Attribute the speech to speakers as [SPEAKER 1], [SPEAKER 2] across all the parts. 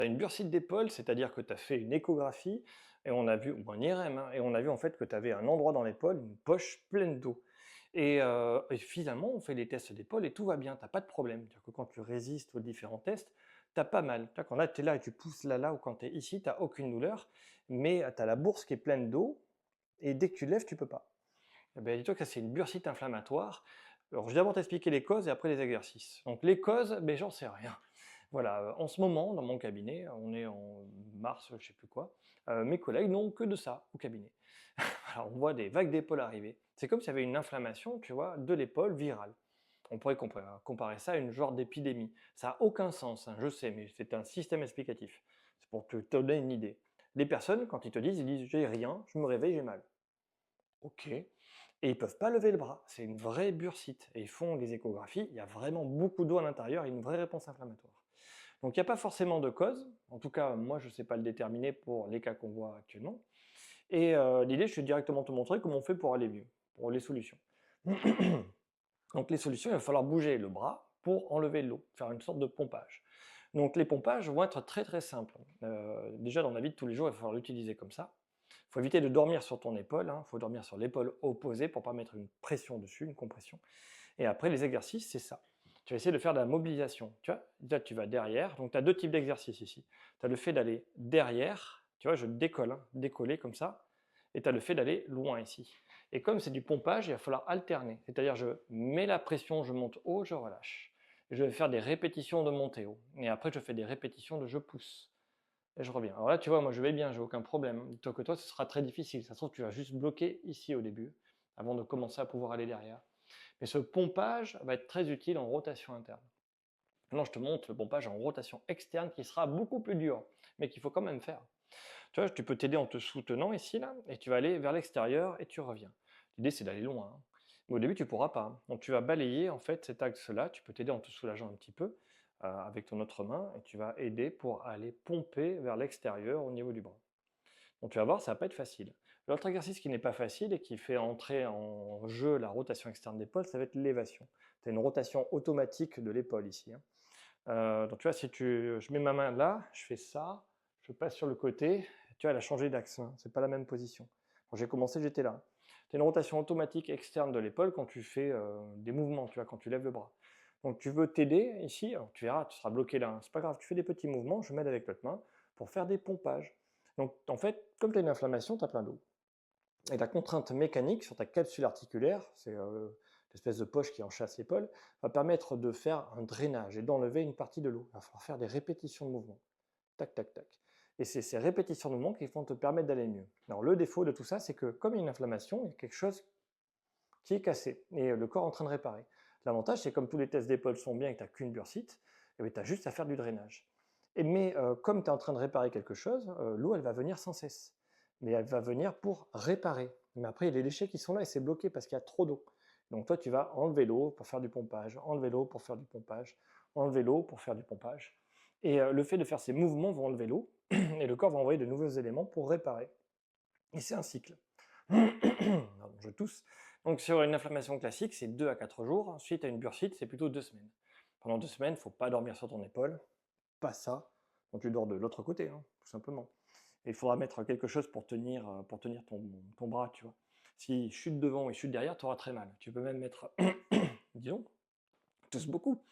[SPEAKER 1] Tu as une bursite d'épaule, c'est-à-dire que tu as fait une échographie et on a vu, ou un IRM, hein, et on a vu en fait que tu avais un endroit dans l'épaule, une poche pleine d'eau. Et finalement, on fait les tests d'épaule et tout va bien, tu as pas de problème. C'est-à-dire que quand tu résistes aux différents tests, tu pas mal. Tu vois, quand là, tu es là et tu pousses là, ou quand tu es ici, tu aucune douleur, mais tu as la bourse qui est pleine d'eau et dès que tu te lèves, tu peux pas. Eh ben, dis-toi que ça, c'est une bursite inflammatoire. Alors, je vais d'abord t'expliquer les causes et après les exercices. Donc, les causes, ben, j'en sais rien. Voilà, en ce moment, dans mon cabinet, on est en mars, je sais plus quoi, mes collègues n'ont que de ça au cabinet. Alors, on voit des vagues d'épaule arriver. C'est comme s'il y avait une inflammation, tu vois, de l'épaule virale. On pourrait comparer ça à une genre d'épidémie. Ça n'a aucun sens, hein, je sais, mais c'est un système explicatif. C'est pour te donner une idée. Les personnes, quand ils disent j'ai rien, je me réveille, j'ai mal. Ok. Et ils peuvent pas lever le bras. C'est une vraie bursite. Et ils font des échographies. Il y a vraiment beaucoup d'eau à l'intérieur et une vraie réponse inflammatoire. Donc il n'y a pas forcément de cause. En tout cas, moi, je ne sais pas le déterminer pour les cas qu'on voit actuellement. Et l'idée, je vais directement te montrer comment on fait pour aller mieux, pour les solutions. Donc les solutions, il va falloir bouger le bras pour enlever l'eau, faire une sorte de pompage. Donc les pompages vont être très très simples. Déjà dans la vie de tous les jours, il va falloir l'utiliser comme ça. Il faut éviter de dormir sur ton épaule, il faut dormir sur l'épaule opposée pour ne pas mettre une pression dessus, une compression. Et après les exercices, c'est ça. Tu vas essayer de faire de la mobilisation. Tu vois, là tu vas derrière, donc tu as deux types d'exercices ici. Tu as le fait d'aller derrière, tu vois, je décolle, décoller comme ça, et tu as le fait d'aller loin ici. Et comme c'est du pompage, il va falloir alterner. C'est-à-dire, je mets la pression, je monte haut, je relâche. Je vais faire des répétitions de montée haut. Et après, je fais des répétitions de je pousse. Et je reviens. Alors là, tu vois, moi, je vais bien, j'ai aucun problème. Dis-toi que toi, ce sera très difficile. Ça se trouve, tu vas juste bloquer ici au début, avant de commencer à pouvoir aller derrière. Mais ce pompage va être très utile en rotation interne. Maintenant, je te montre le pompage en rotation externe qui sera beaucoup plus dur, mais qu'il faut quand même faire. Tu vois, tu peux t'aider en te soutenant ici, là, et tu vas aller vers l'extérieur et tu reviens. L'idée, c'est d'aller loin, hein. Mais au début, tu ne pourras pas, hein. Donc, tu vas balayer en fait cet axe-là. Tu peux t'aider en te soulageant un petit peu avec ton autre main et tu vas aider pour aller pomper vers l'extérieur au niveau du bras. Donc, tu vas voir, ça va pas être facile. L'autre exercice qui n'est pas facile et qui fait entrer en jeu la rotation externe d'épaule, ça va être l'élévation. Tu as une rotation automatique de l'épaule ici, hein. Donc tu vois, si je mets ma main là, je fais ça, je passe sur le côté, tu vois, elle a changé d'axe, hein, c'est pas la même position. Quand j'ai commencé, j'étais là. Tu as une rotation automatique externe de l'épaule quand tu fais des mouvements, tu vois, quand tu lèves le bras. Donc tu veux t'aider ici, alors tu verras, tu seras bloqué là, hein, c'est pas grave, tu fais des petits mouvements, je m'aide avec l'autre main pour faire des pompages. Donc en fait, comme tu as une inflammation, tu as plein d'eau. Et la contrainte mécanique sur ta capsule articulaire, c'est l'espèce de poche qui enchasse l'épaule, va permettre de faire un drainage et d'enlever une partie de l'eau. Il va falloir faire des répétitions de mouvements. Tac, tac, tac. Et c'est ces répétitions de mouvements qui vont te permettre d'aller mieux. Alors le défaut de tout ça, c'est que comme il y a une inflammation, il y a quelque chose qui est cassé et le corps est en train de réparer. L'avantage, c'est comme tous les tests d'épaule sont bien et que tu n'as qu'une bursite, tu as juste à faire du drainage. Mais comme tu es en train de réparer quelque chose, l'eau, elle va venir sans cesse. Mais elle va venir pour réparer. Mais après, il y a les déchets qui sont là et c'est bloqué parce qu'il y a trop d'eau. Donc toi, tu vas enlever l'eau pour faire du pompage, enlever l'eau pour faire du pompage, enlever l'eau pour faire du pompage. Et le fait de faire ces mouvements va enlever l'eau et le corps va envoyer de nouveaux éléments pour réparer. Et c'est un cycle. Pardon, je tousse. Donc sur une inflammation classique, c'est 2 à 4 jours. Ensuite, à une bursite, c'est plutôt 2 semaines. Pendant 2 semaines, il ne faut pas dormir sur ton épaule, pas ça. Donc tu dors de l'autre côté, hein, tout simplement. Et il faudra mettre quelque chose pour tenir ton bras, tu vois. Si chute devant et chute derrière, tu auras très mal. Tu peux même mettre, disons, tousse beaucoup,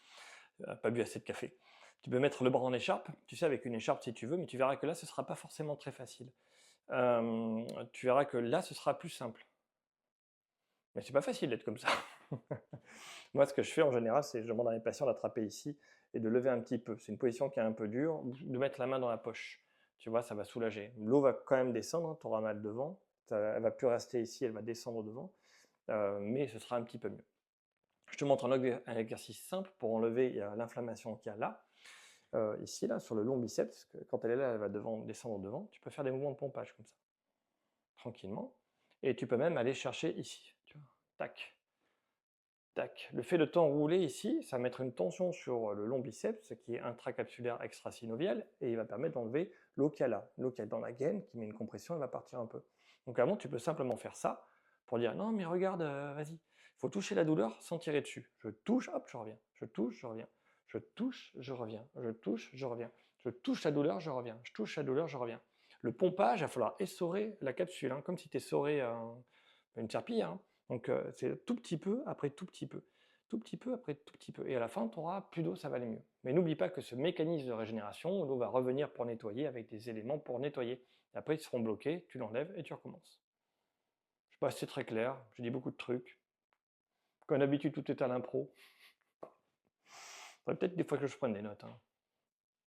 [SPEAKER 1] pas bu assez de café. Tu peux mettre le bras en écharpe, tu sais, avec une écharpe si tu veux, mais tu verras que là, ce ne sera pas forcément très facile. Tu verras que là, ce sera plus simple. Mais c'est pas facile d'être comme ça. Moi, ce que je fais en général, c'est je demande à mes patients d'attraper ici et de lever un petit peu. C'est une position qui est un peu dure, de mettre la main dans la poche. Tu vois, ça va soulager. L'eau va quand même descendre, tu auras mal devant. Elle va plus rester ici, elle va descendre devant, mais ce sera un petit peu mieux. Je te montre un exercice simple pour enlever l'inflammation qu'il y a là, ici, là, sur le long biceps, parce que quand elle est là, elle va descendre devant. Tu peux faire des mouvements de pompage comme ça, tranquillement. Et tu peux même aller chercher ici, tu vois, tac. Tac. Le fait de t'enrouler ici, ça va mettre une tension sur le long biceps, qui est intracapsulaire extrasynovial, et il va permettre d'enlever l'eau qu'il y a là. L'eau qu'il y a dans la gaine, qui met une compression, elle va partir un peu. Donc avant, tu peux simplement faire ça, pour dire, non mais regarde, vas-y. Il faut toucher la douleur sans tirer dessus. Je touche, hop, je reviens. Je touche, je reviens. Je touche, je reviens. Je touche, je reviens. Je touche la douleur, je reviens. Je touche la douleur, je reviens. Le pompage, il va falloir essorer la capsule, hein, comme si tu essorais une serpillière, hein. Donc c'est tout petit peu après tout petit peu. Tout petit peu après tout petit peu. Et à la fin, tu auras plus d'eau, ça va aller mieux. Mais n'oublie pas que ce mécanisme de régénération, l'eau va revenir pour nettoyer avec des éléments pour nettoyer. Et après, ils seront bloqués, tu l'enlèves et tu recommences. Je sais pas si c'est très clair, j'ai dit beaucoup de trucs. Comme d'habitude, tout est à l'impro. Faudrait peut-être des fois que je prenne des notes, hein.